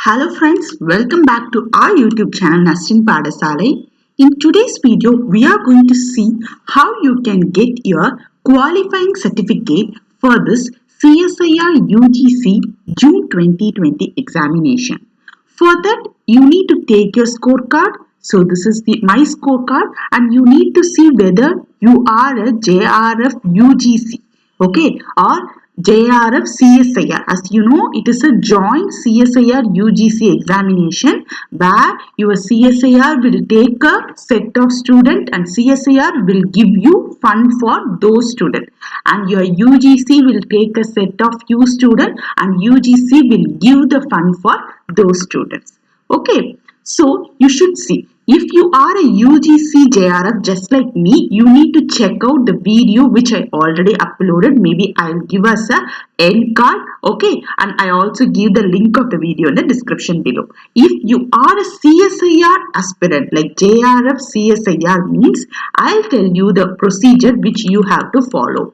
Hello friends, welcome back to our YouTube channel Nasrin Padasalai. In today's video, we are going to see how you can get your qualifying certificate for this CSIR UGC June 2020 examination. For that, you need to take your scorecard. So this is my scorecard and you need to see whether you are a JRF UGC, okay, or JRF CSIR. As you know, it is a joint CSIR UGC examination where your CSIR will take a set of students and CSIR will give you fund for those students, and your UGC will take a set of few students and UGC will give the fund for those students. Okay, so you should see, if you are a UGC JRF just like me, you need to check out the video which I already uploaded. Maybe I'll give us a end card, okay, and I also give the link of the video in the description below. If you are a CSIR aspirant like JRF CSIR means, I'll tell you the procedure which you have to follow.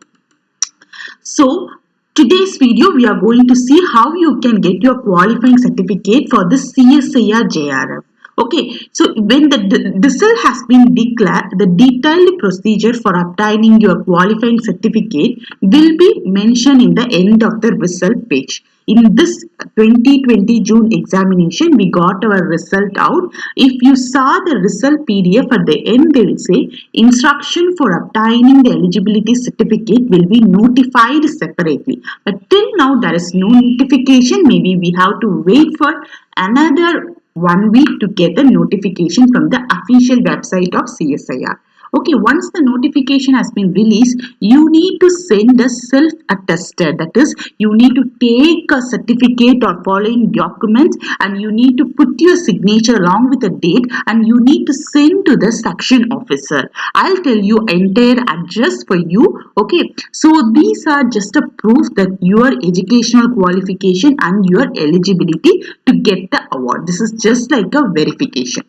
So today's video we are going to see how you can get your qualifying certificate for the CSIR JRF. Okay, so when the result has been declared, the detailed procedure for obtaining your qualifying certificate will be mentioned in the end of the result page. In this 2020 June examination, we got our result out. If you saw the result PDF at the end, they will say instruction for obtaining the eligibility certificate will be notified separately. But till now, there is no notification. Maybe we have to wait for another 1 week to get the notification from the official website of CSIR. Okay, once the notification has been released, you need to send a self-attested. That is, you need to take a certificate or following documents and you need to put your signature along with the date and you need to send to the section officer. I'll tell you entire address for you. Okay, so these are just a proof that your educational qualification and your eligibility to get the award. This is just like a verification.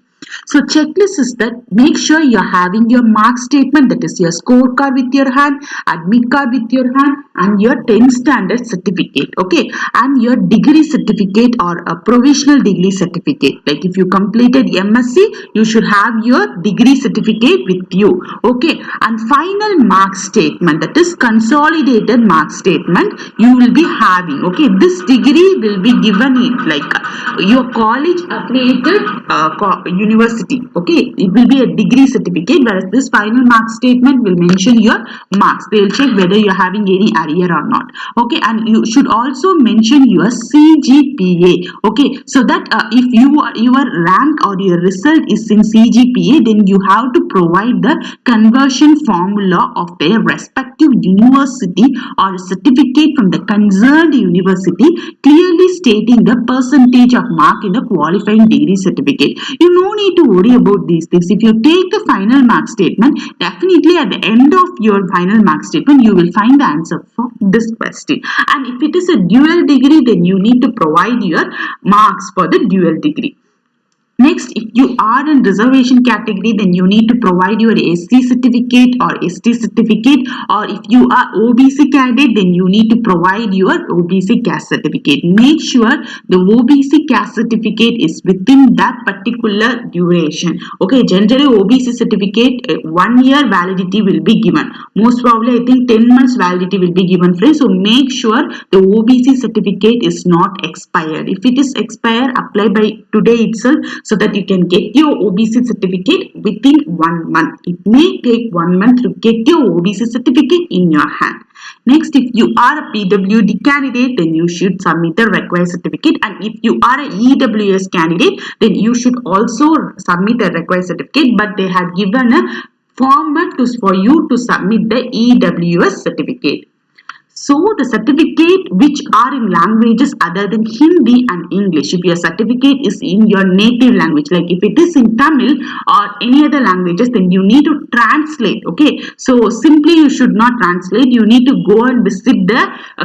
So checklist is that make sure you're having your mark statement, that is your scorecard with your hand, admit card with your hand and your 10th standard certificate, okay, and your degree certificate or a provisional degree certificate. Like if you completed MSc, you should have your degree certificate with you, okay, and final mark statement, that is consolidated mark statement you will be having, okay. This degree will be given in like your college affiliated university, okay. It will be a degree certificate, whereas this final mark statement will mention your marks. They will check whether you're having any arrear or not, okay, and you should also mention your CGPA, okay, so that if your rank or your result is in CGPA, then you have to provide the conversion formula of their respective university or certificate from the concerned university, clearly stating the percentage of mark in the qualifying degree certificate. You no need to worry about these things. If you take the final mark statement, definitely at the end of your final mark statement, you will find the answer for this question. And if it is a dual degree, then you need to provide your marks for the dual degree. Next, if you are in reservation category, then you need to provide your SC certificate or ST certificate, or if you are OBC candidate, then you need to provide your OBC caste certificate. Make sure the OBC caste certificate is within that particular duration. Okay, generally OBC certificate 1 year validity will be given. Most probably I think 10 months validity will be given, friends. So make sure the OBC certificate is not expired. If it is expired, apply by today itself, so that you can get your OBC certificate within 1 month. It may take 1 month to get your OBC certificate in your hand. Next, if you are a PWD candidate, then you should submit the required certificate, and if you are a EWS candidate, then you should also submit the required certificate, but they have given a format for you to submit the EWS certificate. So the certificate which are in languages other than Hindi and English, if your certificate is in your native language, like if it is in Tamil or any other languages, then you need to translate, okay. So simply you should not translate, you need to go and visit the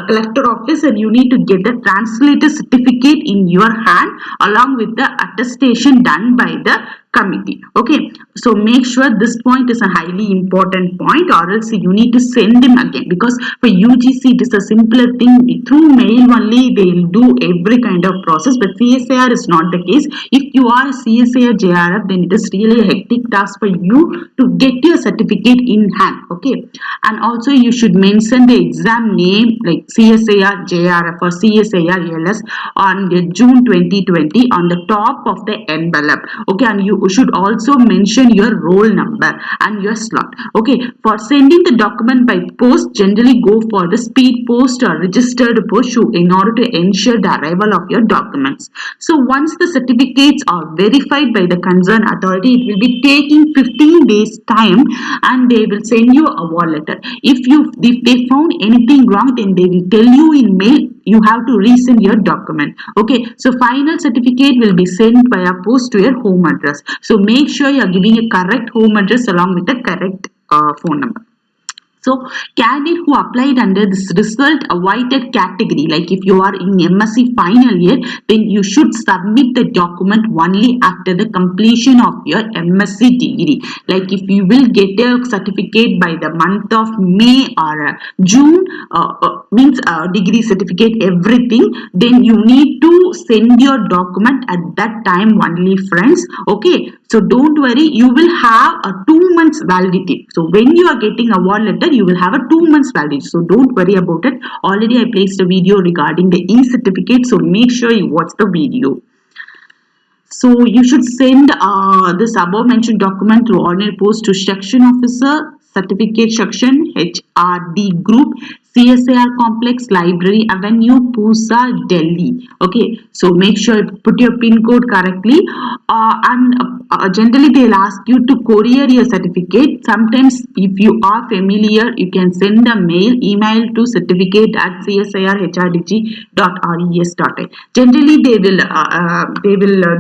collector office and you need to get the translator certificate in your hand along with the attestation done by the committee. Okay, so make sure this point is a highly important point, or else you need to send them again, because for UGC it is a simpler thing. Through mail only they will do every kind of process, but CSIR is not the case. If you are a CSIR JRF, then it is really a hectic task for you to get your certificate in hand. Okay, and also you should mention the exam name like CSIR JRF or CSIR LS on the June 2020 on the top of the envelope. Okay, and you should also mention your roll number and your slot. Okay, for sending the document by post, generally go for the speed post or registered post in order to ensure the arrival of your documents. So once the certificates are verified by the concerned authority, it will be taking 15 days time, and they will send you a award letter. If they found anything wrong, then they will tell you in mail you have to resend your document. Okay, so final certificate will be sent by a post to your home address. So make sure you are giving a correct home address along with the correct phone number. So candidate who applied under this result awaited category, like if you are in MSc final year, then you should submit the document only after the completion of your MSc degree. Like if you will get a certificate by the month of May or June, means degree certificate, everything, then you need to send your document at that time only, friends. Okay, so don't worry, you will have a 2 months validity. So when you are getting a award letter, you will have a 2 months validity. So don't worry about it. Already I placed a video regarding the e-certificate. So make sure you watch the video. So you should send this above mentioned document through ordinary post to section officer, certificate section, HRD group, CSIR complex, Library Avenue, Pusa, Delhi. Okay, so make sure you put your pin code correctly, and generally they'll ask you to courier your certificate. Sometimes if you are familiar, you can send a email to certificate@csirhdg.res.in. Generally they will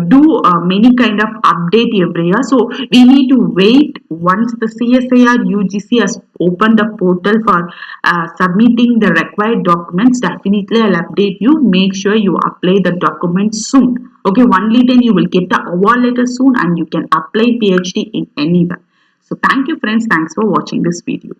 do many kind of update every year. So we need to wait once the CSIR UGC has opened the portal for submitting the required documents. Definitely I'll update you. Make sure you apply the documents soon. Okay, only then you will get the award letter soon, and you can apply PhD in anywhere. So thank you, friends. Thanks for watching this video.